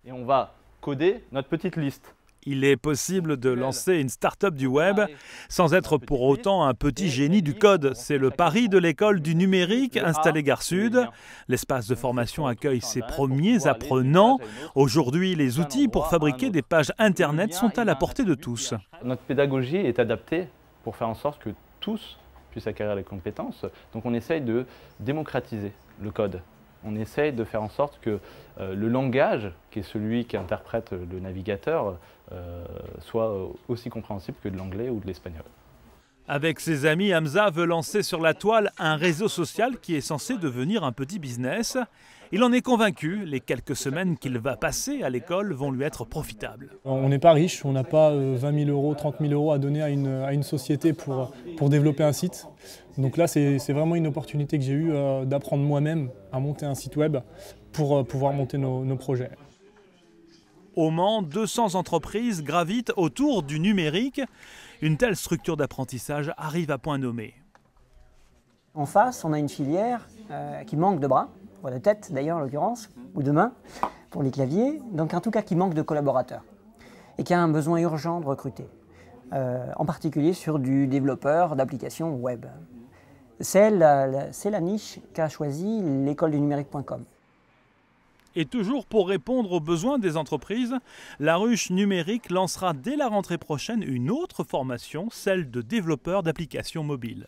Et on va coder notre petite liste. Il est possible de lancer une start-up du web sans être pour autant un petit génie du code. C'est le pari de l'école du numérique installée Gare Sud. L'espace de formation accueille ses premiers apprenants. Aujourd'hui, les outils pour fabriquer des pages Internet sont à la portée de tous. Notre pédagogie est adaptée pour faire en sorte que tous puissent acquérir les compétences. Donc on essaye de démocratiser le code. On essaye de faire en sorte que le langage, qui est celui qui interprète le navigateur, soit aussi compréhensible que de l'anglais ou de l'espagnol. Avec ses amis, Hamza veut lancer sur la toile un réseau social qui est censé devenir un petit business. Il en est convaincu, les quelques semaines qu'il va passer à l'école vont lui être profitables. On n'est pas riche, on n'a pas 20 000 euros, 30 000 euros à donner à une société pour développer un site. Donc là, c'est vraiment une opportunité que j'ai eue d'apprendre moi-même à monter un site web pour pouvoir monter nos projets. Au Mans, 200 entreprises gravitent autour du numérique. Une telle structure d'apprentissage arrive à point nommé. En face, on a une filière qui manque de bras, ou de tête d'ailleurs en l'occurrence, ou de mains pour les claviers, donc en tout cas qui manque de collaborateurs et qui a un besoin urgent de recruter, en particulier sur du développeur d'applications web. C'est la niche qu'a choisie l'école du numérique.com. Et toujours pour répondre aux besoins des entreprises, la Ruche Numérique lancera dès la rentrée prochaine une autre formation, celle de développeur d'applications mobiles.